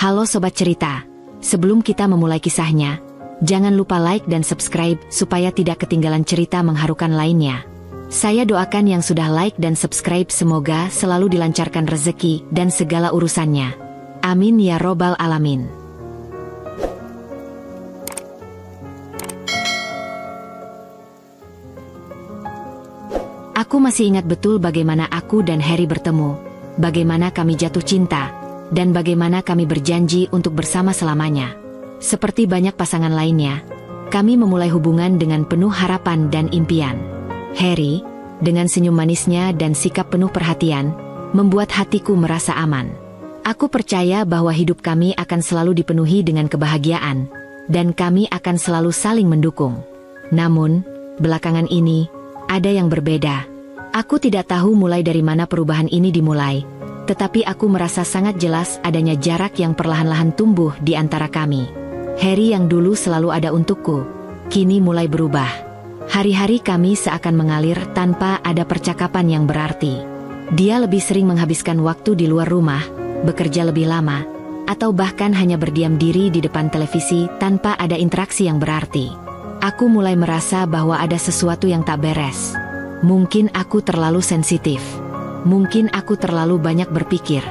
Halo Sobat Cerita, sebelum kita memulai kisahnya, jangan lupa like dan subscribe supaya tidak ketinggalan cerita mengharukan lainnya. Saya doakan yang sudah like dan subscribe semoga selalu dilancarkan rezeki dan segala urusannya. Amin ya robbal alamin. Aku masih ingat betul bagaimana aku dan Harry bertemu, bagaimana kami jatuh cinta, dan bagaimana kami berjanji untuk bersama selamanya. Seperti banyak pasangan lainnya, kami memulai hubungan dengan penuh harapan dan impian. Harry, dengan senyum manisnya dan sikap penuh perhatian, membuat hatiku merasa aman. Aku percaya bahwa hidup kami akan selalu dipenuhi dengan kebahagiaan, dan kami akan selalu saling mendukung. Namun, belakangan ini, ada yang berbeda. Aku tidak tahu mulai dari mana perubahan ini dimulai, tetapi aku merasa sangat jelas adanya jarak yang perlahan-lahan tumbuh di antara kami. Harry yang dulu selalu ada untukku, kini mulai berubah. Hari-hari kami seakan mengalir tanpa ada percakapan yang berarti. Dia lebih sering menghabiskan waktu di luar rumah, bekerja lebih lama, atau bahkan hanya berdiam diri di depan televisi tanpa ada interaksi yang berarti. Aku mulai merasa bahwa ada sesuatu yang tak beres. Mungkin aku terlalu sensitif. Mungkin aku terlalu banyak berpikir.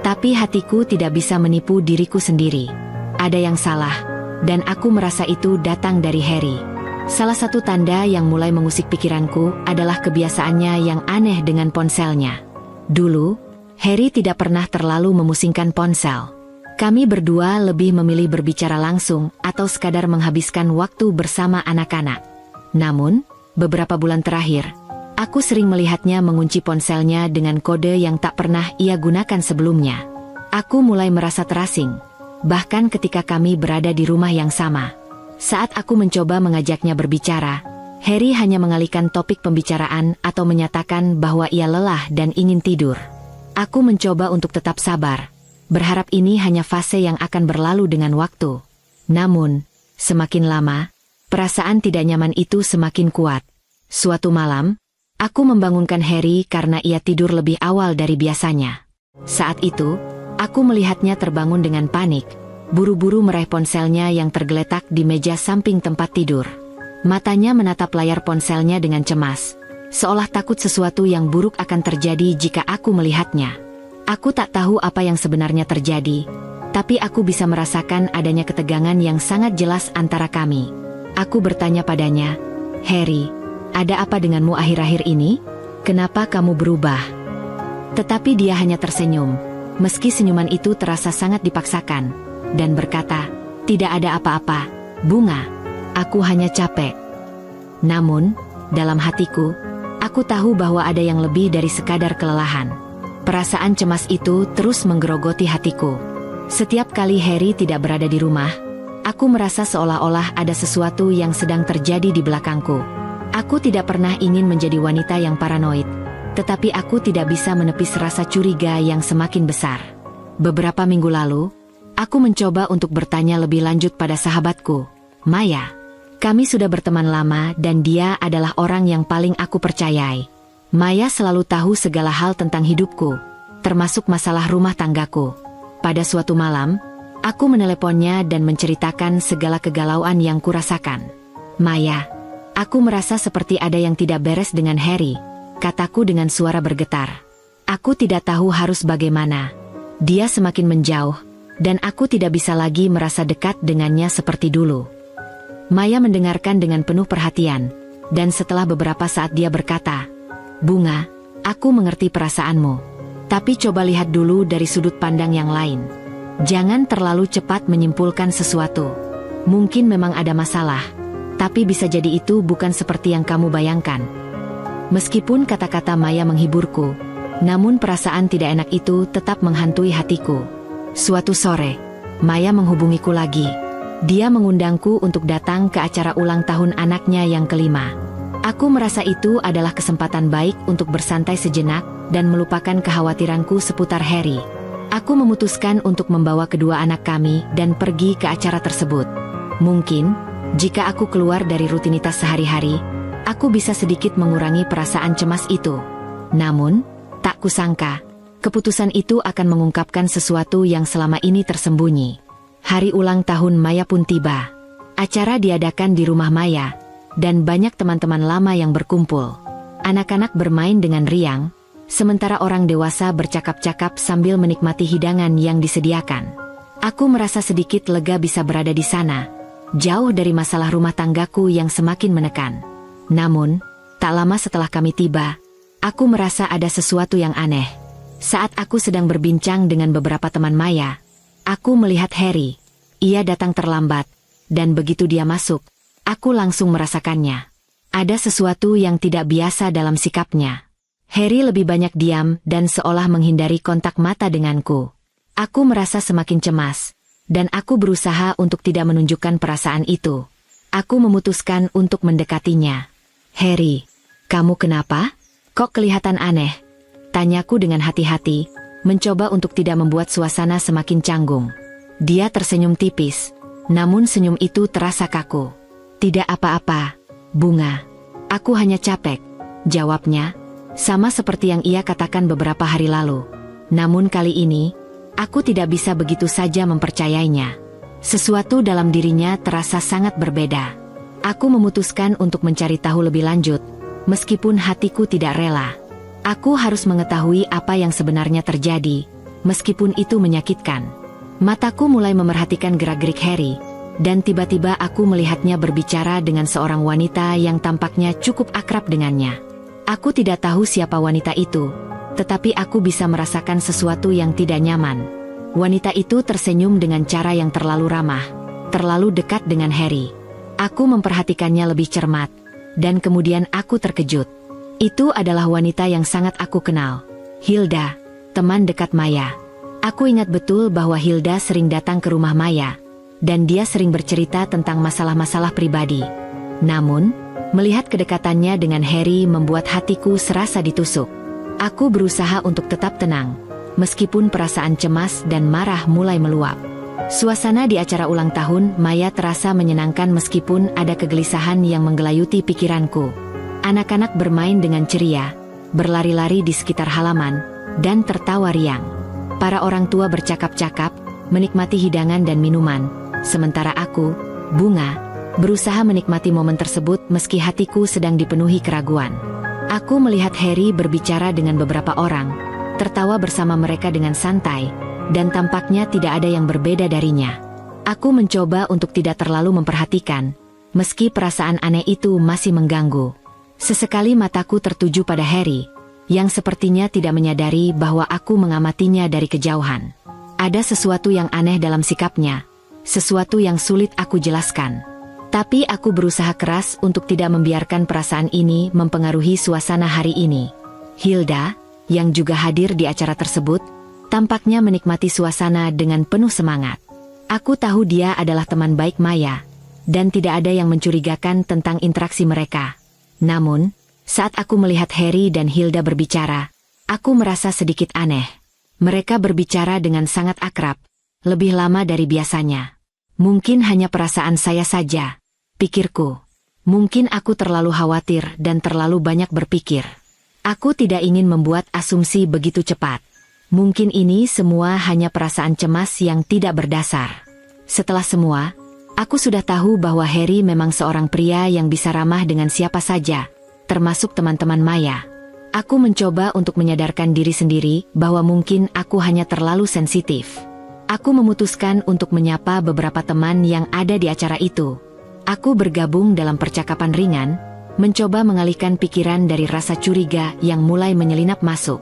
Tapi hatiku tidak bisa menipu diriku sendiri. Ada yang salah, dan aku merasa itu datang dari Harry. Salah satu tanda yang mulai mengusik pikiranku adalah kebiasaannya yang aneh dengan ponselnya. Dulu, Harry tidak pernah terlalu memusingkan ponsel. Kami berdua lebih memilih berbicara langsung atau sekadar menghabiskan waktu bersama anak-anak. Namun, beberapa bulan terakhir, aku sering melihatnya mengunci ponselnya dengan kode yang tak pernah ia gunakan sebelumnya. Aku mulai merasa terasing, bahkan ketika kami berada di rumah yang sama. Saat aku mencoba mengajaknya berbicara, Harry hanya mengalihkan topik pembicaraan atau menyatakan bahwa ia lelah dan ingin tidur. Aku mencoba untuk tetap sabar, berharap ini hanya fase yang akan berlalu dengan waktu. Namun, semakin lama, perasaan tidak nyaman itu semakin kuat. Suatu malam, aku membangunkan Harry karena ia tidur lebih awal dari biasanya. Saat itu, aku melihatnya terbangun dengan panik, buru-buru meraih ponselnya yang tergeletak di meja samping tempat tidur. Matanya menatap layar ponselnya dengan cemas, seolah takut sesuatu yang buruk akan terjadi jika aku melihatnya. Aku tak tahu apa yang sebenarnya terjadi, tapi aku bisa merasakan adanya ketegangan yang sangat jelas antara kami. Aku bertanya padanya, "Harry, ada apa denganmu akhir-akhir ini? Kenapa kamu berubah?" Tetapi dia hanya tersenyum, meski senyuman itu terasa sangat dipaksakan, dan berkata, "Tidak ada apa-apa, Bunga. Aku hanya capek." Namun, dalam hatiku, aku tahu bahwa ada yang lebih dari sekadar kelelahan. Perasaan cemas itu terus menggerogoti hatiku. Setiap kali Harry tidak berada di rumah, aku merasa seolah-olah ada sesuatu yang sedang terjadi di belakangku. Aku tidak pernah ingin menjadi wanita yang paranoid, tetapi aku tidak bisa menepis rasa curiga yang semakin besar. Beberapa minggu lalu, aku mencoba untuk bertanya lebih lanjut pada sahabatku, Maya. Kami sudah berteman lama dan dia adalah orang yang paling aku percayai. Maya selalu tahu segala hal tentang hidupku, termasuk masalah rumah tanggaku. Pada suatu malam, aku meneleponnya dan menceritakan segala kegalauan yang kurasakan. "Maya, aku merasa seperti ada yang tidak beres dengan Harry," kataku dengan suara bergetar. Aku tidak tahu harus bagaimana. Dia semakin menjauh, dan aku tidak bisa lagi merasa dekat dengannya seperti dulu. Maya mendengarkan dengan penuh perhatian, dan setelah beberapa saat dia berkata, "Bunga, aku mengerti perasaanmu. Tapi coba lihat dulu dari sudut pandang yang lain. Jangan terlalu cepat menyimpulkan sesuatu. Mungkin memang ada masalah, tapi bisa jadi itu bukan seperti yang kamu bayangkan." Meskipun kata-kata Maya menghiburku, namun perasaan tidak enak itu tetap menghantui hatiku. Suatu sore, Maya menghubungiku lagi. Dia mengundangku untuk datang ke acara ulang tahun anaknya yang kelima. Aku merasa itu adalah kesempatan baik untuk bersantai sejenak dan melupakan kekhawatiranku seputar Harry. Aku memutuskan untuk membawa kedua anak kami dan pergi ke acara tersebut. Mungkin, jika aku keluar dari rutinitas sehari-hari, aku bisa sedikit mengurangi perasaan cemas itu. Namun, tak kusangka, Keputusan itu akan mengungkapkan sesuatu yang selama ini tersembunyi. Hari ulang tahun Maya pun tiba. Acara diadakan di rumah Maya, dan banyak teman-teman lama yang berkumpul. Anak-anak bermain dengan riang, sementara orang dewasa bercakap-cakap sambil menikmati hidangan yang disediakan. Aku merasa sedikit lega bisa berada di sana, jauh dari masalah rumah tanggaku yang semakin menekan. Namun, tak lama setelah kami tiba, aku merasa ada sesuatu yang aneh. Saat aku sedang berbincang dengan beberapa teman Maya, aku melihat Harry. Ia datang terlambat, dan begitu dia masuk, aku langsung merasakannya. Ada sesuatu yang tidak biasa dalam sikapnya. Harry lebih banyak diam dan seolah menghindari kontak mata denganku. Aku merasa semakin cemas, dan aku berusaha untuk tidak menunjukkan perasaan itu. Aku memutuskan untuk mendekatinya. "Harry, kamu kenapa? Kok kelihatan aneh?" Tanyaku dengan hati-hati, mencoba untuk tidak membuat suasana semakin canggung. Dia tersenyum tipis, namun senyum itu terasa kaku. "Tidak apa-apa, Bunga. Aku hanya capek," jawabnya, sama seperti yang ia katakan beberapa hari lalu. Namun kali ini, aku tidak bisa begitu saja mempercayainya. Sesuatu dalam dirinya terasa sangat berbeda. Aku memutuskan untuk mencari tahu lebih lanjut, meskipun hatiku tidak rela. Aku harus mengetahui apa yang sebenarnya terjadi, meskipun itu menyakitkan. Mataku mulai memerhatikan gerak-gerik Harry, dan tiba-tiba aku melihatnya berbicara dengan seorang wanita yang tampaknya cukup akrab dengannya. Aku tidak tahu siapa wanita itu, tetapi aku bisa merasakan sesuatu yang tidak nyaman. Wanita itu tersenyum dengan cara yang terlalu ramah, terlalu dekat dengan Harry. Aku memperhatikannya lebih cermat, dan kemudian aku terkejut. Itu adalah wanita yang sangat aku kenal, Hilda, teman dekat Maya. Aku ingat betul bahwa Hilda sering datang ke rumah Maya, dan dia sering bercerita tentang masalah-masalah pribadi. Namun, melihat kedekatannya dengan Harry membuat hatiku serasa ditusuk. Aku berusaha untuk tetap tenang, meskipun perasaan cemas dan marah mulai meluap. Suasana di acara ulang tahun Maya terasa menyenangkan meskipun ada kegelisahan yang menggelayuti pikiranku. Anak-anak bermain dengan ceria, berlari-lari di sekitar halaman, dan tertawa riang. Para orang tua bercakap-cakap, menikmati hidangan dan minuman, sementara aku, Bunga, berusaha menikmati momen tersebut meski hatiku sedang dipenuhi keraguan. Aku melihat Harry berbicara dengan beberapa orang, tertawa bersama mereka dengan santai, dan tampaknya tidak ada yang berbeda darinya. Aku mencoba untuk tidak terlalu memperhatikan, meski perasaan aneh itu masih mengganggu. Sesekali mataku tertuju pada Harry, yang sepertinya tidak menyadari bahwa aku mengamatinya dari kejauhan. Ada sesuatu yang aneh dalam sikapnya, sesuatu yang sulit aku jelaskan. Tapi aku berusaha keras untuk tidak membiarkan perasaan ini mempengaruhi suasana hari ini. Hilda, yang juga hadir di acara tersebut, tampaknya menikmati suasana dengan penuh semangat. Aku tahu dia adalah teman baik Maya, dan tidak ada yang mencurigakan tentang interaksi mereka. Namun, saat aku melihat Harry dan Hilda berbicara, aku merasa sedikit aneh. Mereka berbicara dengan sangat akrab, lebih lama dari biasanya. Mungkin hanya perasaan saya saja, pikirku. Mungkin aku terlalu khawatir dan terlalu banyak berpikir. Aku tidak ingin membuat asumsi begitu cepat. Mungkin ini semua hanya perasaan cemas yang tidak berdasar. Setelah semua, aku sudah tahu bahwa Harry memang seorang pria yang bisa ramah dengan siapa saja, termasuk teman-teman Maya. Aku mencoba untuk menyadarkan diri sendiri bahwa mungkin aku hanya terlalu sensitif. Aku memutuskan untuk menyapa beberapa teman yang ada di acara itu. Aku bergabung dalam percakapan ringan, mencoba mengalihkan pikiran dari rasa curiga yang mulai menyelinap masuk.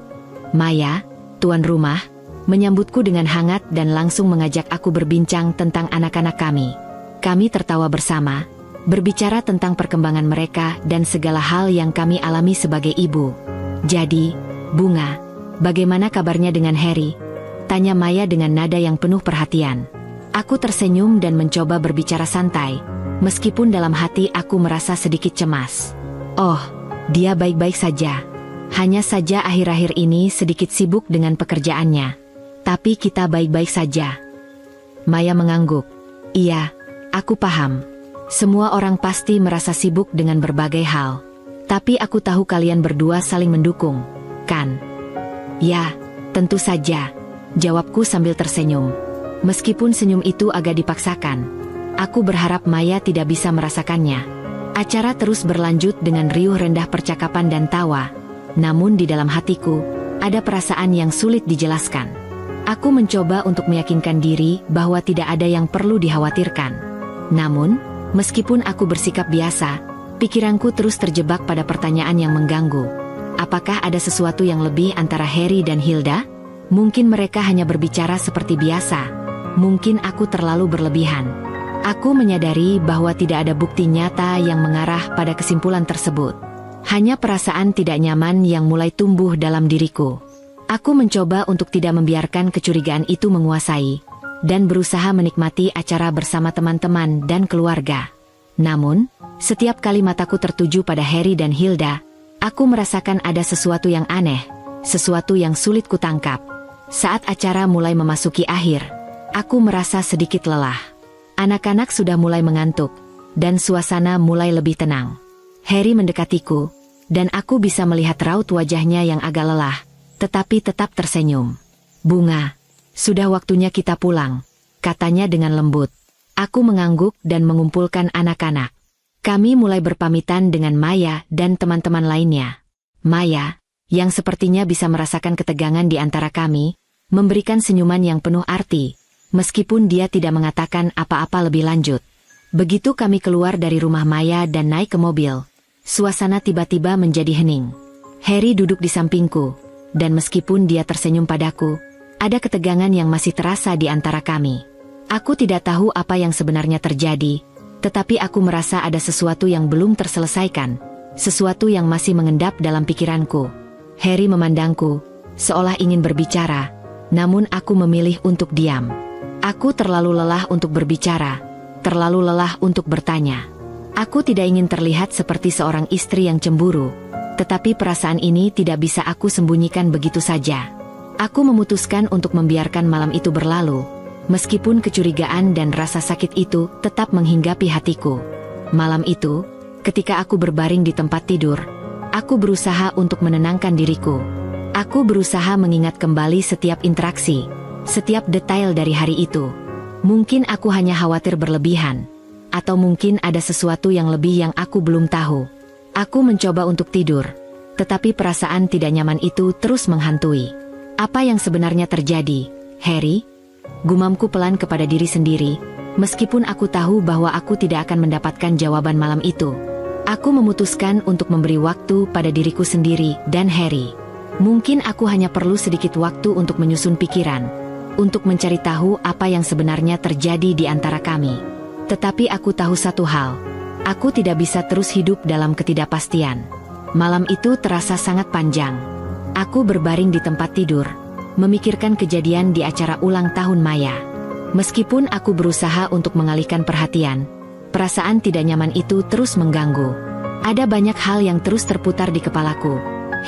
Maya, tuan rumah, menyambutku dengan hangat dan langsung mengajak aku berbincang tentang anak-anak kami. Kami tertawa bersama, berbicara tentang perkembangan mereka dan segala hal yang kami alami sebagai ibu. "Jadi, Bunga, bagaimana kabarnya dengan Harry?" tanya Maya dengan nada yang penuh perhatian. Aku tersenyum dan mencoba berbicara santai, meskipun dalam hati aku merasa sedikit cemas. "Oh, dia baik-baik saja. Hanya saja akhir-akhir ini sedikit sibuk dengan pekerjaannya. Tapi kita baik-baik saja." Maya mengangguk. "Iya, aku paham. Semua orang pasti merasa sibuk dengan berbagai hal. Tapi aku tahu kalian berdua saling mendukung, kan?" "Ya, Tentu saja, jawabku sambil tersenyum. Meskipun senyum itu agak dipaksakan. Aku berharap Maya tidak bisa merasakannya. Acara terus berlanjut dengan riuh rendah percakapan dan tawa. Namun di dalam hatiku, ada perasaan yang sulit dijelaskan. Aku mencoba untuk meyakinkan diri bahwa tidak ada yang perlu dikhawatirkan. Namun, meskipun aku bersikap biasa, pikiranku terus terjebak pada pertanyaan yang mengganggu. Apakah ada sesuatu yang lebih antara Harry dan Hilda? Mungkin mereka hanya berbicara seperti biasa. Mungkin aku terlalu berlebihan. Aku menyadari bahwa tidak ada bukti nyata yang mengarah pada kesimpulan tersebut. Hanya perasaan tidak nyaman yang mulai tumbuh dalam diriku. Aku mencoba untuk tidak membiarkan kecurigaan itu menguasai, dan berusaha menikmati acara bersama teman-teman dan keluarga. Namun, setiap kali mataku tertuju pada Harry dan Hilda, aku merasakan ada sesuatu yang aneh, sesuatu yang sulit kutangkap. Saat acara mulai memasuki akhir, aku merasa sedikit lelah. Anak-anak sudah mulai mengantuk, dan suasana mulai lebih tenang. Harry mendekatiku, dan aku bisa melihat raut wajahnya yang agak lelah, tetapi tetap tersenyum. "Bunga, sudah waktunya kita pulang," katanya dengan lembut. Aku mengangguk dan mengumpulkan anak-anak. Kami mulai berpamitan dengan Maya dan teman-teman lainnya. Maya, yang sepertinya bisa merasakan ketegangan di antara kami, memberikan senyuman yang penuh arti, meskipun dia tidak mengatakan apa-apa lebih lanjut. Begitu kami keluar dari rumah Maya dan naik ke mobil, suasana tiba-tiba menjadi hening. Harry duduk di sampingku, dan meskipun dia tersenyum padaku, ada ketegangan yang masih terasa di antara kami. Aku tidak tahu apa yang sebenarnya terjadi, tetapi aku merasa ada sesuatu yang belum terselesaikan, sesuatu yang masih mengendap dalam pikiranku. Harry memandangku, seolah ingin berbicara, namun aku memilih untuk diam. Aku terlalu lelah untuk berbicara, terlalu lelah untuk bertanya. Aku tidak ingin terlihat seperti seorang istri yang cemburu, tetapi perasaan ini tidak bisa aku sembunyikan begitu saja. Aku memutuskan untuk membiarkan malam itu berlalu, meskipun kecurigaan dan rasa sakit itu tetap menghinggapi hatiku. Malam itu, ketika aku berbaring di tempat tidur, aku berusaha untuk menenangkan diriku. Aku berusaha mengingat kembali setiap interaksi, setiap detail dari hari itu. Mungkin aku hanya khawatir berlebihan, atau mungkin ada sesuatu yang lebih yang aku belum tahu. Aku mencoba untuk tidur, tetapi perasaan tidak nyaman itu terus menghantui. Apa yang sebenarnya terjadi, Harry? Gumamku pelan kepada diri sendiri, meskipun aku tahu bahwa aku tidak akan mendapatkan jawaban malam itu. Aku memutuskan untuk memberi waktu pada diriku sendiri dan Harry. Mungkin aku hanya perlu sedikit waktu untuk menyusun pikiran, untuk mencari tahu apa yang sebenarnya terjadi di antara kami. Tetapi aku tahu satu hal, aku tidak bisa terus hidup dalam ketidakpastian. Malam itu terasa sangat panjang. Aku berbaring di tempat tidur, memikirkan kejadian di acara ulang tahun Maya. Meskipun aku berusaha untuk mengalihkan perhatian, perasaan tidak nyaman itu terus mengganggu. Ada banyak hal yang terus terputar di kepalaku.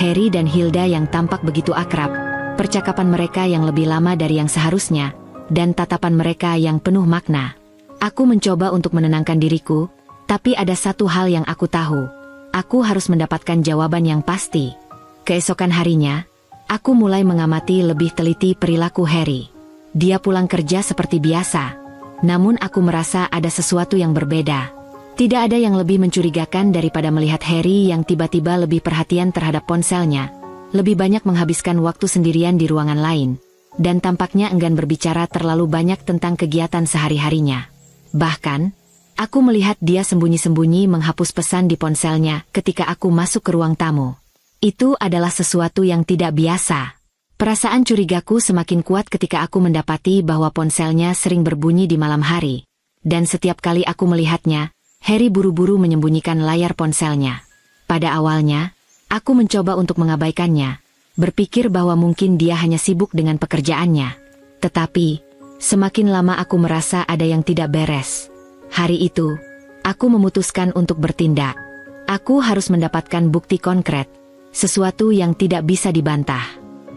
Harry dan Hilda yang tampak begitu akrab, percakapan mereka yang lebih lama dari yang seharusnya, dan tatapan mereka yang penuh makna. Aku mencoba untuk menenangkan diriku, tapi ada satu hal yang aku tahu. Aku harus mendapatkan jawaban yang pasti. Keesokan harinya, aku mulai mengamati lebih teliti perilaku Harry. Dia pulang kerja seperti biasa, namun aku merasa ada sesuatu yang berbeda. Tidak ada yang lebih mencurigakan daripada melihat Harry yang tiba-tiba lebih perhatian terhadap ponselnya, lebih banyak menghabiskan waktu sendirian di ruangan lain, dan tampaknya enggan berbicara terlalu banyak tentang kegiatan sehari-harinya. Bahkan, aku melihat dia sembunyi-sembunyi menghapus pesan di ponselnya ketika aku masuk ke ruang tamu. Itu adalah sesuatu yang tidak biasa. Perasaan curigaku semakin kuat ketika aku mendapati bahwa ponselnya sering berbunyi di malam hari. Dan setiap kali aku melihatnya, Harry buru-buru menyembunyikan layar ponselnya. Pada awalnya, aku mencoba untuk mengabaikannya, berpikir bahwa mungkin dia hanya sibuk dengan pekerjaannya. Tetapi, semakin lama aku merasa ada yang tidak beres. Hari itu, aku memutuskan untuk bertindak. Aku harus mendapatkan bukti konkret, sesuatu yang tidak bisa dibantah.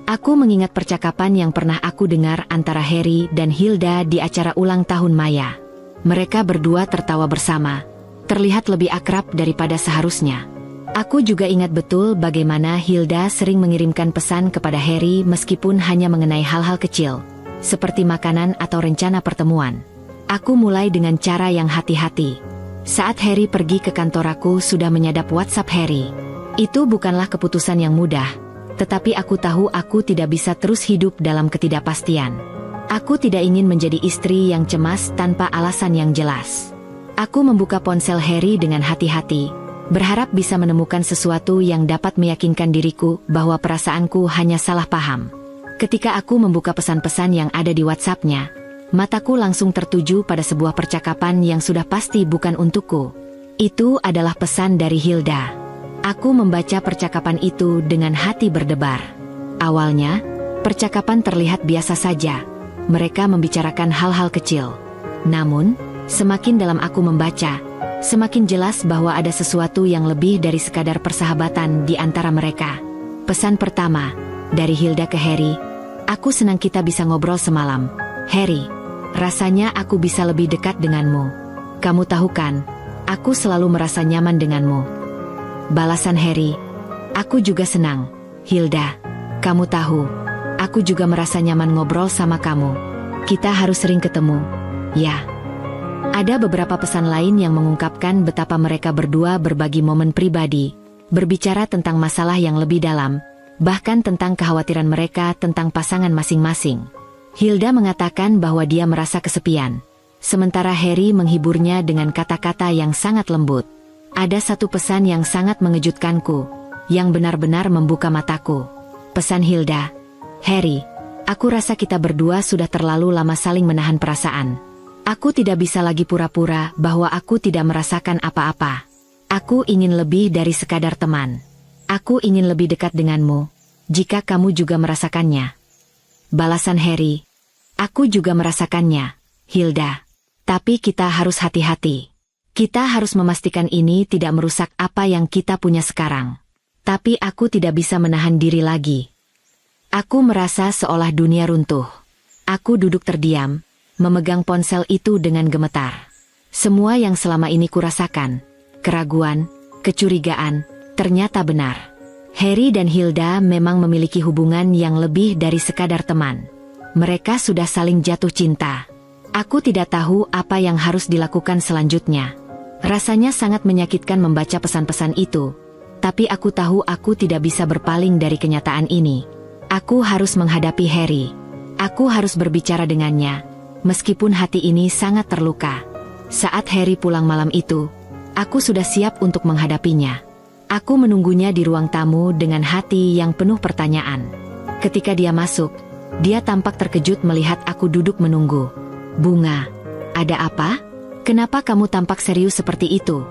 Aku mengingat percakapan yang pernah aku dengar antara Harry dan Hilda di acara ulang tahun Maya. Mereka berdua tertawa bersama, terlihat lebih akrab daripada seharusnya. Aku juga ingat betul bagaimana Hilda sering mengirimkan pesan kepada Harry meskipun hanya mengenai hal-hal kecil, seperti makanan atau rencana pertemuan. Aku mulai dengan cara yang hati-hati. Saat Harry pergi ke kantor, aku sudah menyadap WhatsApp Harry. Itu bukanlah keputusan yang mudah, tetapi aku tahu aku tidak bisa terus hidup dalam ketidakpastian. Aku tidak ingin menjadi istri yang cemas tanpa alasan yang jelas. Aku membuka ponsel Harry dengan hati-hati, berharap bisa menemukan sesuatu yang dapat meyakinkan diriku bahwa perasaanku hanya salah paham. Ketika aku membuka pesan-pesan yang ada di WhatsApp-nya, mataku langsung tertuju pada sebuah percakapan yang sudah pasti bukan untukku. Itu adalah pesan dari Hilda. Aku membaca percakapan itu dengan hati berdebar. Awalnya, percakapan terlihat biasa saja. Mereka membicarakan hal-hal kecil. Namun, semakin dalam aku membaca, semakin jelas bahwa ada sesuatu yang lebih dari sekadar persahabatan di antara mereka. Pesan pertama, dari Hilda ke Harry, "Aku senang kita bisa ngobrol semalam. Harry, rasanya aku bisa lebih dekat denganmu. Kamu tahu kan, aku selalu merasa nyaman denganmu." Balasan Harry, "Aku juga senang, Hilda. Kamu tahu, aku juga merasa nyaman ngobrol sama kamu. Kita harus sering ketemu, ya." Ada beberapa pesan lain yang mengungkapkan betapa mereka berdua berbagi momen pribadi, berbicara tentang masalah yang lebih dalam, bahkan tentang kekhawatiran mereka tentang pasangan masing-masing. Hilda mengatakan bahwa dia merasa kesepian, sementara Harry menghiburnya dengan kata-kata yang sangat lembut. Ada satu pesan yang sangat mengejutkanku, yang benar-benar membuka mataku. Pesan Hilda, "Harry, aku rasa kita berdua sudah terlalu lama saling menahan perasaan. Aku tidak bisa lagi pura-pura bahwa aku tidak merasakan apa-apa. Aku ingin lebih dari sekadar teman. Aku ingin lebih dekat denganmu, jika kamu juga merasakannya." Balasan Harry, "Aku juga merasakannya, Hilda. Tapi kita harus hati-hati. Kita harus memastikan ini tidak merusak apa yang kita punya sekarang. Tapi aku tidak bisa menahan diri lagi." Aku merasa seolah dunia runtuh. Aku duduk terdiam, memegang ponsel itu dengan gemetar. Semua yang selama ini kurasakan, keraguan, kecurigaan, ternyata benar. Harry dan Hilda memang memiliki hubungan yang lebih dari sekadar teman. Mereka sudah saling jatuh cinta. Aku tidak tahu apa yang harus dilakukan selanjutnya. Rasanya sangat menyakitkan membaca pesan-pesan itu, tapi aku tahu aku tidak bisa berpaling dari kenyataan ini. Aku harus menghadapi Harry. Aku harus berbicara dengannya, meskipun hati ini sangat terluka. Saat Harry pulang malam itu, aku sudah siap untuk menghadapinya. Aku menunggunya di ruang tamu dengan hati yang penuh pertanyaan. Ketika dia masuk, dia tampak terkejut melihat aku duduk menunggu. "Bunga, ada apa? Kenapa kamu tampak serius seperti itu?"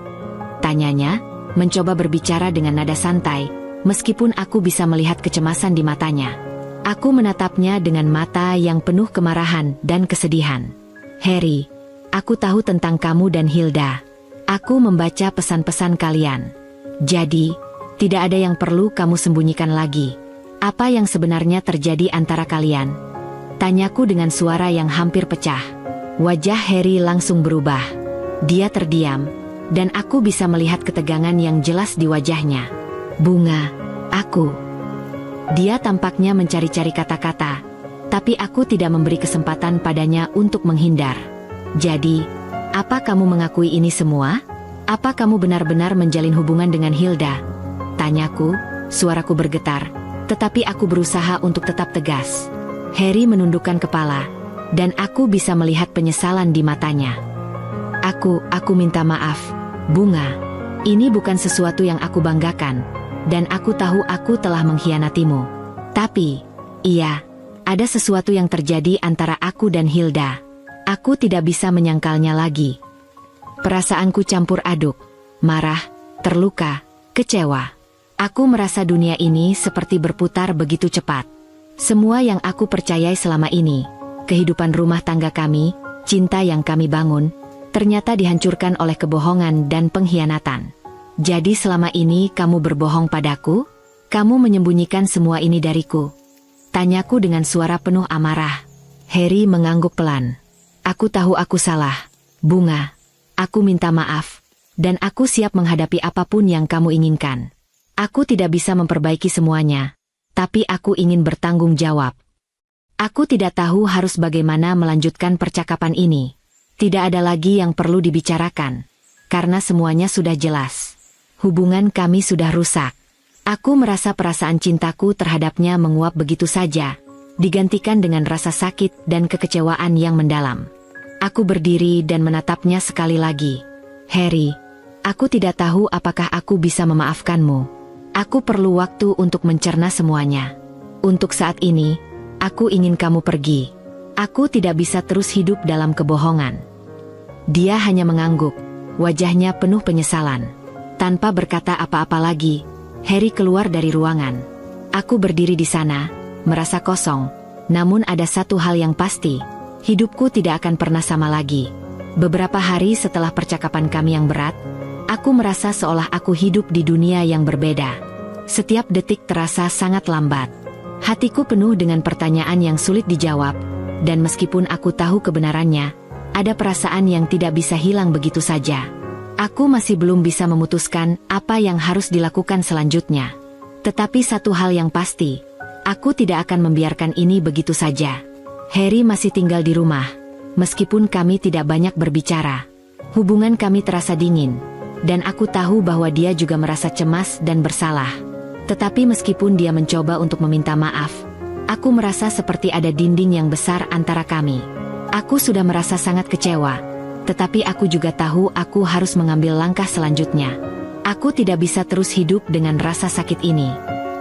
tanyanya, mencoba berbicara dengan nada santai, meskipun aku bisa melihat kecemasan di matanya. Aku menatapnya dengan mata yang penuh kemarahan dan kesedihan. "Harry, aku tahu tentang kamu dan Hilda. Aku membaca pesan-pesan kalian. Jadi, tidak ada yang perlu kamu sembunyikan lagi. Apa yang sebenarnya terjadi antara kalian?" tanyaku dengan suara yang hampir pecah. Wajah Harry langsung berubah. Dia terdiam, dan aku bisa melihat ketegangan yang jelas di wajahnya. "Bunga, aku..." Dia tampaknya mencari-cari kata-kata, tapi aku tidak memberi kesempatan padanya untuk menghindar. "Jadi, apa kamu mengakui ini semua? Apa kamu benar-benar menjalin hubungan dengan Hilda?" tanyaku, suaraku bergetar, tetapi aku berusaha untuk tetap tegas. Harry menundukkan kepala, dan aku bisa melihat penyesalan di matanya. Aku minta maaf, Bunga. Ini bukan sesuatu yang aku banggakan. Dan aku tahu aku telah mengkhianatimu. Tapi, iya, ada sesuatu yang terjadi antara aku dan Hilda. Aku tidak bisa menyangkalnya lagi. Perasaanku campur aduk, marah, terluka, kecewa. Aku merasa dunia ini seperti berputar begitu cepat. Semua yang aku percayai selama ini, kehidupan rumah tangga kami, cinta yang kami bangun, ternyata dihancurkan oleh kebohongan dan pengkhianatan. Jadi selama ini kamu berbohong padaku? Kamu menyembunyikan semua ini dariku? Tanyaku dengan suara penuh amarah. Harry mengangguk pelan. "Aku tahu aku salah, Bunga. Aku minta maaf, dan aku siap menghadapi apapun yang kamu inginkan." Aku tidak bisa memperbaiki semuanya, tapi aku ingin bertanggung jawab. Aku tidak tahu harus bagaimana melanjutkan percakapan ini. Tidak ada lagi yang perlu dibicarakan, karena semuanya sudah jelas. Hubungan kami sudah rusak. Aku merasa perasaan cintaku terhadapnya menguap begitu saja, digantikan dengan rasa sakit dan kekecewaan yang mendalam. Aku berdiri dan menatapnya sekali lagi. Harry, aku tidak tahu apakah aku bisa memaafkanmu. Aku perlu waktu untuk mencerna semuanya. Untuk saat ini, aku ingin kamu pergi. Aku tidak bisa terus hidup dalam kebohongan. Dia hanya mengangguk, wajahnya penuh penyesalan. Tanpa berkata apa-apa lagi, Harry keluar dari ruangan. Aku berdiri di sana, merasa kosong. Namun ada satu hal yang pasti, hidupku tidak akan pernah sama lagi. Beberapa hari setelah percakapan kami yang berat, aku merasa seolah aku hidup di dunia yang berbeda. Setiap detik terasa sangat lambat. Hatiku penuh dengan pertanyaan yang sulit dijawab, dan meskipun aku tahu kebenarannya, ada perasaan yang tidak bisa hilang begitu saja. Aku masih belum bisa memutuskan apa yang harus dilakukan selanjutnya. Tetapi satu hal yang pasti, aku tidak akan membiarkan ini begitu saja. Harry masih tinggal di rumah, meskipun kami tidak banyak berbicara. Hubungan kami terasa dingin, dan aku tahu bahwa dia juga merasa cemas dan bersalah. Tetapi meskipun dia mencoba untuk meminta maaf, aku merasa seperti ada dinding yang besar antara kami. Aku sudah merasa sangat kecewa, tetapi aku juga tahu aku harus mengambil langkah selanjutnya. Aku tidak bisa terus hidup dengan rasa sakit ini.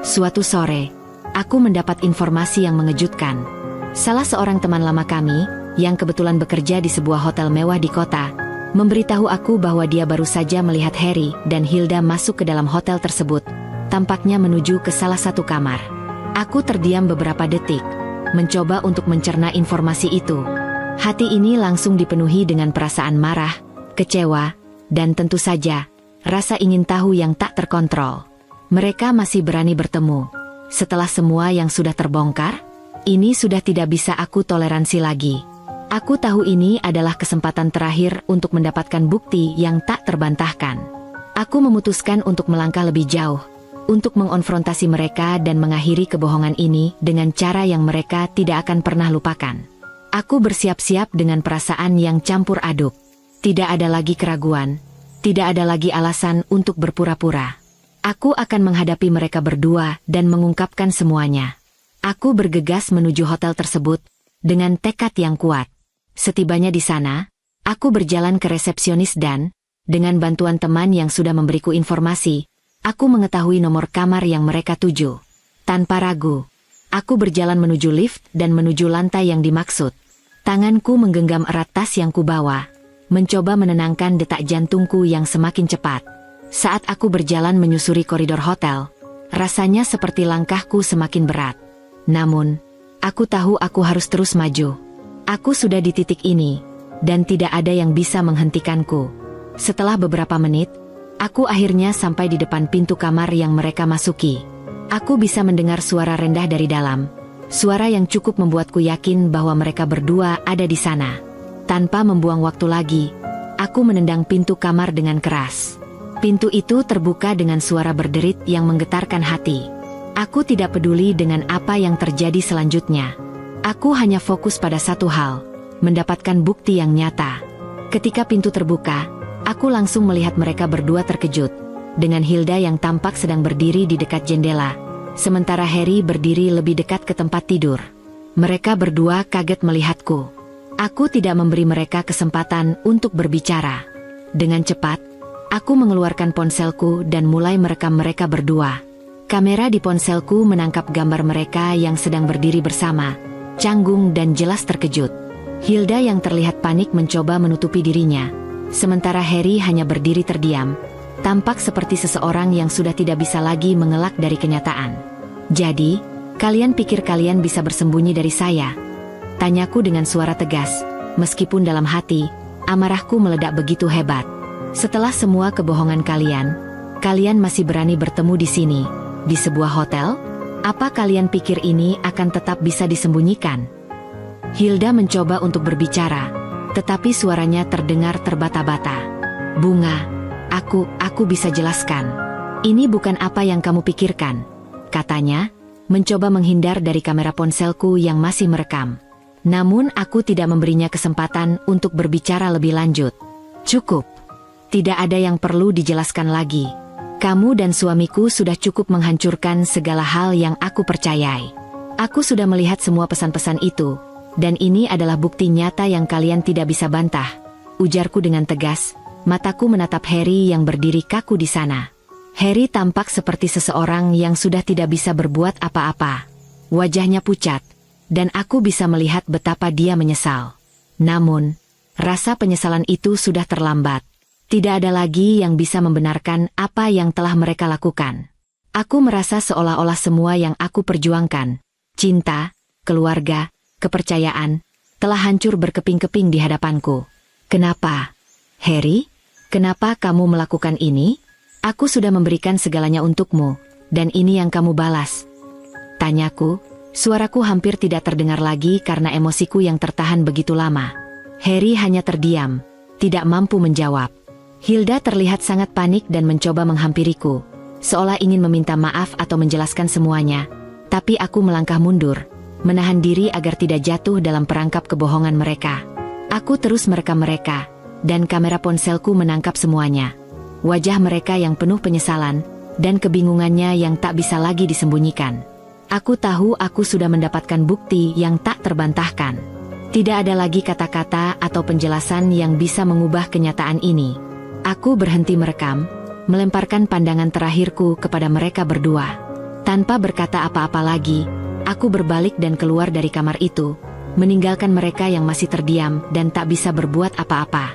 Suatu sore, aku mendapat informasi yang mengejutkan. Salah seorang teman lama kami, yang kebetulan bekerja di sebuah hotel mewah di kota, memberitahu aku bahwa dia baru saja melihat Harry dan Hilda masuk ke dalam hotel tersebut, tampaknya menuju ke salah satu kamar. Aku terdiam beberapa detik, mencoba untuk mencerna informasi itu. Hati ini langsung dipenuhi dengan perasaan marah, kecewa, dan tentu saja, rasa ingin tahu yang tak terkontrol. Mereka masih berani bertemu. Setelah semua yang sudah terbongkar, ini sudah tidak bisa aku toleransi lagi. Aku tahu ini adalah kesempatan terakhir untuk mendapatkan bukti yang tak terbantahkan. Aku memutuskan untuk melangkah lebih jauh, untuk mengonfrontasi mereka dan mengakhiri kebohongan ini dengan cara yang mereka tidak akan pernah lupakan. Aku bersiap-siap dengan perasaan yang campur aduk. Tidak ada lagi keraguan, tidak ada lagi alasan untuk berpura-pura. Aku akan menghadapi mereka berdua dan mengungkapkan semuanya. Aku bergegas menuju hotel tersebut dengan tekad yang kuat. Setibanya di sana, aku berjalan ke resepsionis dan, dengan bantuan teman yang sudah memberiku informasi, aku mengetahui nomor kamar yang mereka tuju. Tanpa ragu, aku berjalan menuju lift dan menuju lantai yang dimaksud. Tanganku menggenggam erat tas yang kubawa, mencoba menenangkan detak jantungku yang semakin cepat. Saat aku berjalan menyusuri koridor hotel, rasanya seperti langkahku semakin berat. Namun, aku tahu aku harus terus maju. Aku sudah di titik ini, dan tidak ada yang bisa menghentikanku. Setelah beberapa menit, aku akhirnya sampai di depan pintu kamar yang mereka masuki. Aku bisa mendengar suara rendah dari dalam, suara yang cukup membuatku yakin bahwa mereka berdua ada di sana. Tanpa membuang waktu lagi, aku menendang pintu kamar dengan keras. Pintu itu terbuka dengan suara berderit yang menggetarkan hati. Aku tidak peduli dengan apa yang terjadi selanjutnya. Aku hanya fokus pada satu hal, mendapatkan bukti yang nyata. Ketika pintu terbuka, aku langsung melihat mereka berdua terkejut, dengan Hilda yang tampak sedang berdiri di dekat jendela, sementara Harry berdiri lebih dekat ke tempat tidur. Mereka berdua kaget melihatku. Aku tidak memberi mereka kesempatan untuk berbicara. Dengan cepat, aku mengeluarkan ponselku dan mulai merekam mereka berdua. Kamera di ponselku menangkap gambar mereka yang sedang berdiri bersama, canggung dan jelas terkejut. Hilda yang terlihat panik mencoba menutupi dirinya, sementara Harry hanya berdiri terdiam, tampak seperti seseorang yang sudah tidak bisa lagi mengelak dari kenyataan. "Jadi, kalian pikir kalian bisa bersembunyi dari saya?" Tanyaku dengan suara tegas, meskipun dalam hati, amarahku meledak begitu hebat. "Setelah semua kebohongan kalian, kalian masih berani bertemu di sini, di sebuah hotel? Apa kalian pikir ini akan tetap bisa disembunyikan?" Hilda mencoba untuk berbicara, tetapi suaranya terdengar terbata-bata. "Bunga, aku bisa jelaskan. Ini bukan apa yang kamu pikirkan, katanya, mencoba menghindar dari kamera ponselku yang masih merekam. Namun aku tidak memberinya kesempatan untuk berbicara lebih lanjut. Cukup. Tidak ada yang perlu dijelaskan lagi. Kamu dan suamiku sudah cukup menghancurkan segala hal yang aku percayai. Aku sudah melihat semua pesan-pesan itu, dan ini adalah bukti nyata yang kalian tidak bisa bantah, ujarku dengan tegas. Mataku menatap Harry yang berdiri kaku di sana. Harry tampak seperti seseorang yang sudah tidak bisa berbuat apa-apa. Wajahnya pucat, dan aku bisa melihat betapa dia menyesal. Namun, rasa penyesalan itu sudah terlambat. Tidak ada lagi yang bisa membenarkan apa yang telah mereka lakukan. Aku merasa seolah-olah semua yang aku perjuangkan, cinta, keluarga, kepercayaan, telah hancur berkeping-keping di hadapanku. Kenapa, Harry? Kenapa kamu melakukan ini? Aku sudah memberikan segalanya untukmu, dan ini yang kamu balas. Tanyaku, suaraku hampir tidak terdengar lagi karena emosiku yang tertahan begitu lama. Harry hanya terdiam, tidak mampu menjawab. Hilda terlihat sangat panik dan mencoba menghampiriku, seolah ingin meminta maaf atau menjelaskan semuanya. Tapi aku melangkah mundur, menahan diri agar tidak jatuh dalam perangkap kebohongan mereka. Aku terus merekam mereka, dan kamera ponselku menangkap semuanya. Wajah mereka yang penuh penyesalan, dan kebingungannya yang tak bisa lagi disembunyikan. Aku tahu aku sudah mendapatkan bukti yang tak terbantahkan. Tidak ada lagi kata-kata atau penjelasan yang bisa mengubah kenyataan ini. Aku berhenti merekam, melemparkan pandangan terakhirku kepada mereka berdua. Tanpa berkata apa-apa lagi, aku berbalik dan keluar dari kamar itu, meninggalkan mereka yang masih terdiam dan tak bisa berbuat apa-apa.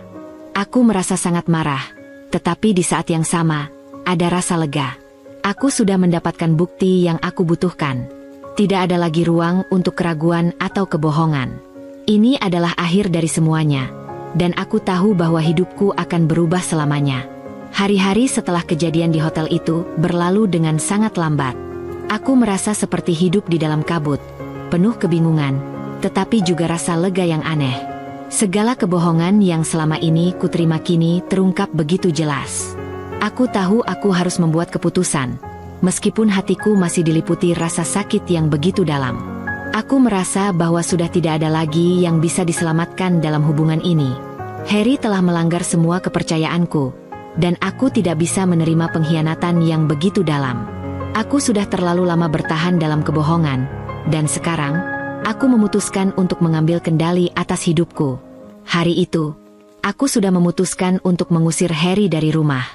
Aku merasa sangat marah, tetapi di saat yang sama, ada rasa lega. Aku sudah mendapatkan bukti yang aku butuhkan. Tidak ada lagi ruang untuk keraguan atau kebohongan. Ini adalah akhir dari semuanya, dan aku tahu bahwa hidupku akan berubah selamanya. Hari-hari setelah kejadian di hotel itu berlalu dengan sangat lambat. Aku merasa seperti hidup di dalam kabut, penuh kebingungan, tetapi juga rasa lega yang aneh. Segala kebohongan yang selama ini kuterima kini terungkap begitu jelas. Aku tahu aku harus membuat keputusan, meskipun hatiku masih diliputi rasa sakit yang begitu dalam. Aku merasa bahwa sudah tidak ada lagi yang bisa diselamatkan dalam hubungan ini. Harry telah melanggar semua kepercayaanku, dan aku tidak bisa menerima pengkhianatan yang begitu dalam. Aku sudah terlalu lama bertahan dalam kebohongan, dan sekarang, aku memutuskan untuk mengambil kendali atas hidupku. Hari itu, aku sudah memutuskan untuk mengusir Harry dari rumah.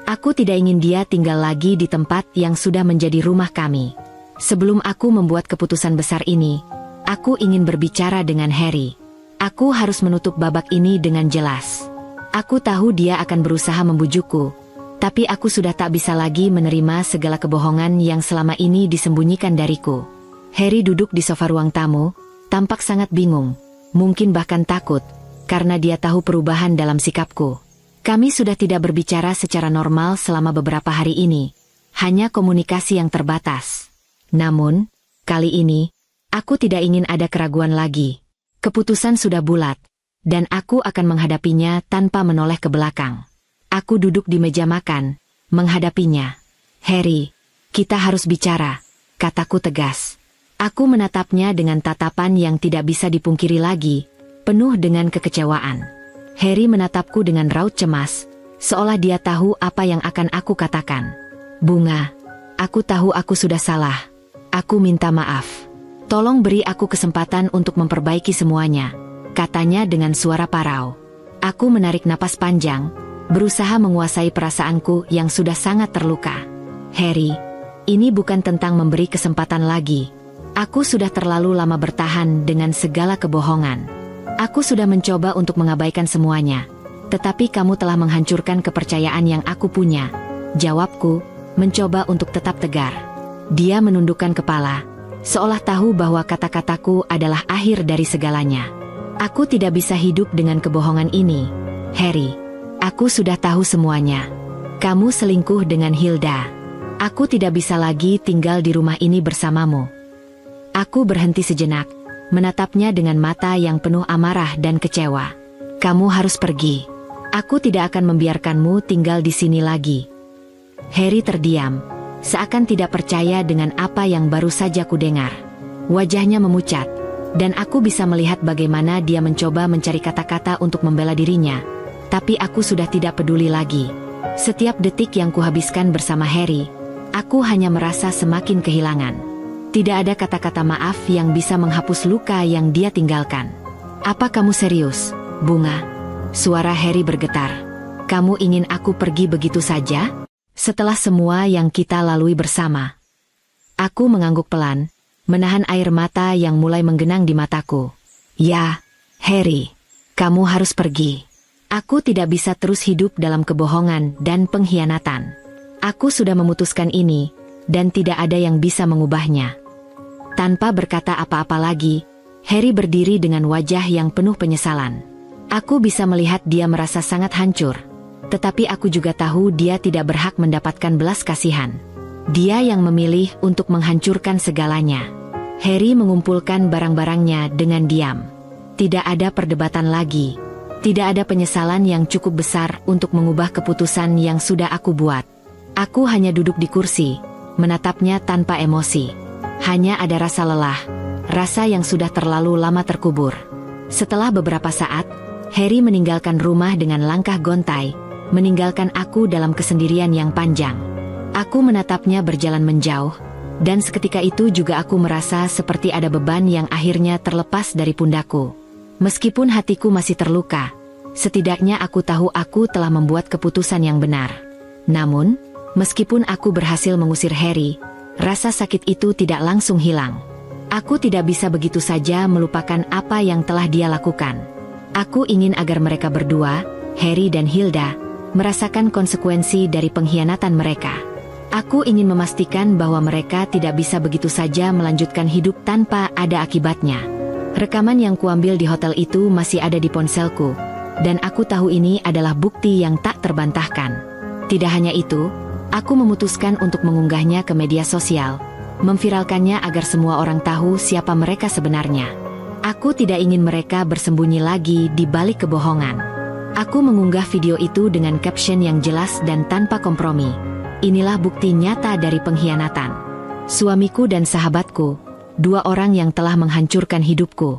Aku tidak ingin dia tinggal lagi di tempat yang sudah menjadi rumah kami. Sebelum aku membuat keputusan besar ini, aku ingin berbicara dengan Harry. Aku harus menutup babak ini dengan jelas. Aku tahu dia akan berusaha membujukku, tapi aku sudah tak bisa lagi menerima segala kebohongan yang selama ini disembunyikan dariku. Harry duduk di sofa ruang tamu, tampak sangat bingung, mungkin bahkan takut, karena dia tahu perubahan dalam sikapku. Kami sudah tidak berbicara secara normal selama beberapa hari ini, hanya komunikasi yang terbatas. Namun, kali ini, aku tidak ingin ada keraguan lagi. Keputusan sudah bulat, dan aku akan menghadapinya tanpa menoleh ke belakang. Aku duduk di meja makan, menghadapinya. Harry, kita harus bicara, kataku tegas. Aku menatapnya dengan tatapan yang tidak bisa dipungkiri lagi, penuh dengan kekecewaan. Harry menatapku dengan raut cemas, seolah dia tahu apa yang akan aku katakan. Bunga, aku tahu aku sudah salah. Aku minta maaf. Tolong beri aku kesempatan untuk memperbaiki semuanya, katanya dengan suara parau. Aku menarik napas panjang, berusaha menguasai perasaanku yang sudah sangat terluka. Harry, ini bukan tentang memberi kesempatan lagi. Aku sudah terlalu lama bertahan dengan segala kebohongan. Aku sudah mencoba untuk mengabaikan semuanya, tetapi kamu telah menghancurkan kepercayaan yang aku punya. Jawabku, mencoba untuk tetap tegar. Dia menundukkan kepala, seolah tahu bahwa kata-kataku adalah akhir dari segalanya. Aku tidak bisa hidup dengan kebohongan ini. Harry, aku sudah tahu semuanya. Kamu selingkuh dengan Hilda. Aku tidak bisa lagi tinggal di rumah ini bersamamu. Aku berhenti sejenak, menatapnya dengan mata yang penuh amarah dan kecewa. Kamu harus pergi. Aku tidak akan membiarkanmu tinggal di sini lagi. Harry terdiam, seakan tidak percaya dengan apa yang baru saja kudengar. Wajahnya memucat, dan aku bisa melihat bagaimana dia mencoba mencari kata-kata untuk membela dirinya. Tapi aku sudah tidak peduli lagi. Setiap detik yang kuhabiskan bersama Harry, aku hanya merasa semakin kehilangan. Tidak ada kata-kata maaf yang bisa menghapus luka yang dia tinggalkan. Apa kamu serius, Bunga? Suara Harry bergetar. Kamu ingin aku pergi begitu saja? Setelah semua yang kita lalui bersama. Aku mengangguk pelan, menahan air mata yang mulai menggenang di mataku. Ya, Harry, kamu harus pergi. Aku tidak bisa terus hidup dalam kebohongan dan pengkhianatan. Aku sudah memutuskan ini, dan tidak ada yang bisa mengubahnya. Tanpa berkata apa-apa lagi, Harry berdiri dengan wajah yang penuh penyesalan. Aku bisa melihat dia merasa sangat hancur. Tetapi aku juga tahu dia tidak berhak mendapatkan belas kasihan. Dia yang memilih untuk menghancurkan segalanya. Harry mengumpulkan barang-barangnya dengan diam. Tidak ada perdebatan lagi. Tidak ada penyesalan yang cukup besar untuk mengubah keputusan yang sudah aku buat. Aku hanya duduk di kursi, menatapnya tanpa emosi. Hanya ada rasa lelah, rasa yang sudah terlalu lama terkubur. Setelah beberapa saat, Harry meninggalkan rumah dengan langkah gontai, meninggalkan aku dalam kesendirian yang panjang. Aku menatapnya berjalan menjauh, dan seketika itu juga aku merasa seperti ada beban yang akhirnya terlepas dari pundakku. Meskipun hatiku masih terluka, setidaknya aku tahu aku telah membuat keputusan yang benar. Namun, meskipun aku berhasil mengusir Harry, rasa sakit itu tidak langsung hilang. Aku tidak bisa begitu saja melupakan apa yang telah dia lakukan. Aku ingin agar mereka berdua, Harry dan Hilda, merasakan konsekuensi dari pengkhianatan mereka. Aku ingin memastikan bahwa mereka tidak bisa begitu saja melanjutkan hidup tanpa ada akibatnya. Rekaman yang kuambil di hotel itu masih ada di ponselku, dan aku tahu ini adalah bukti yang tak terbantahkan. Tidak hanya itu, aku memutuskan untuk mengunggahnya ke media sosial, memviralkannya agar semua orang tahu siapa mereka sebenarnya. Aku tidak ingin mereka bersembunyi lagi di balik kebohongan. Aku mengunggah video itu dengan caption yang jelas dan tanpa kompromi. Inilah bukti nyata dari pengkhianatan. Suamiku dan sahabatku, dua orang yang telah menghancurkan hidupku.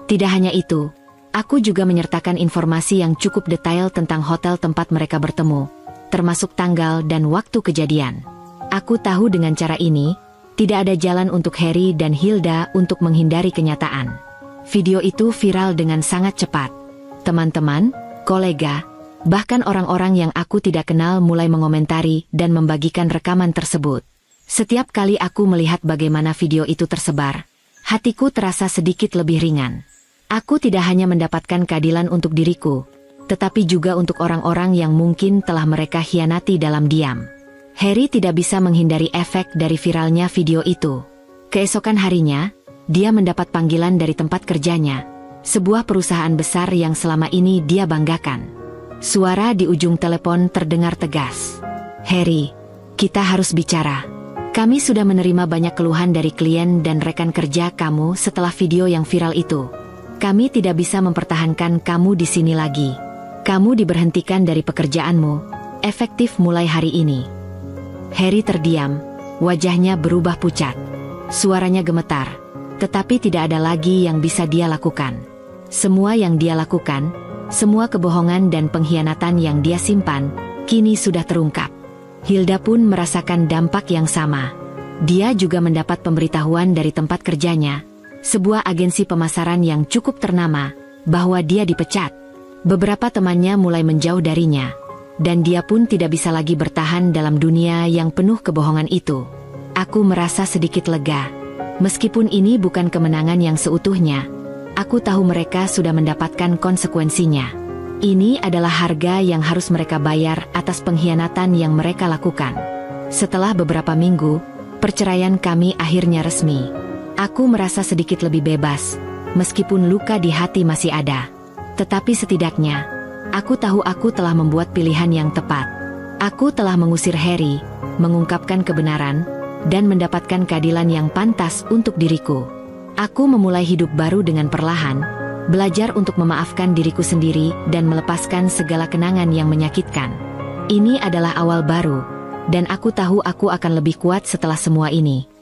Tidak hanya itu, aku juga menyertakan informasi yang cukup detail tentang hotel tempat mereka bertemu, termasuk tanggal dan waktu kejadian. Aku tahu dengan cara ini, tidak ada jalan untuk Harry dan Hilda untuk menghindari kenyataan. Video itu viral dengan sangat cepat. Teman-teman, kolega, bahkan orang-orang yang aku tidak kenal mulai mengomentari dan membagikan rekaman tersebut. Setiap kali aku melihat bagaimana video itu tersebar, hatiku terasa sedikit lebih ringan. Aku tidak hanya mendapatkan keadilan untuk diriku, tetapi juga untuk orang-orang yang mungkin telah mereka khianati dalam diam. Harry tidak bisa menghindari efek dari viralnya video itu. Keesokan harinya, dia mendapat panggilan dari tempat kerjanya, sebuah perusahaan besar yang selama ini dia banggakan. Suara di ujung telepon terdengar tegas. Harry, kita harus bicara. Kami sudah menerima banyak keluhan dari klien dan rekan kerja kamu setelah video yang viral itu. Kami tidak bisa mempertahankan kamu di sini lagi. Kamu diberhentikan dari pekerjaanmu, efektif mulai hari ini. Harry terdiam, wajahnya berubah pucat. Suaranya gemetar, tetapi tidak ada lagi yang bisa dia lakukan. Semua yang dia lakukan, semua kebohongan dan pengkhianatan yang dia simpan, kini sudah terungkap. Hilda pun merasakan dampak yang sama. Dia juga mendapat pemberitahuan dari tempat kerjanya, sebuah agensi pemasaran yang cukup ternama, bahwa dia dipecat. Beberapa temannya mulai menjauh darinya, dan dia pun tidak bisa lagi bertahan dalam dunia yang penuh kebohongan itu. Aku merasa sedikit lega. Meskipun ini bukan kemenangan yang seutuhnya, aku tahu mereka sudah mendapatkan konsekuensinya. Ini adalah harga yang harus mereka bayar atas pengkhianatan yang mereka lakukan. Setelah beberapa minggu, perceraian kami akhirnya resmi. Aku merasa sedikit lebih bebas, meskipun luka di hati masih ada. Tetapi setidaknya, aku tahu aku telah membuat pilihan yang tepat. Aku telah mengusir Harry, mengungkapkan kebenaran, dan mendapatkan keadilan yang pantas untuk diriku. Aku memulai hidup baru dengan perlahan, belajar untuk memaafkan diriku sendiri dan melepaskan segala kenangan yang menyakitkan. Ini adalah awal baru, Dan aku tahu aku akan lebih kuat setelah semua ini.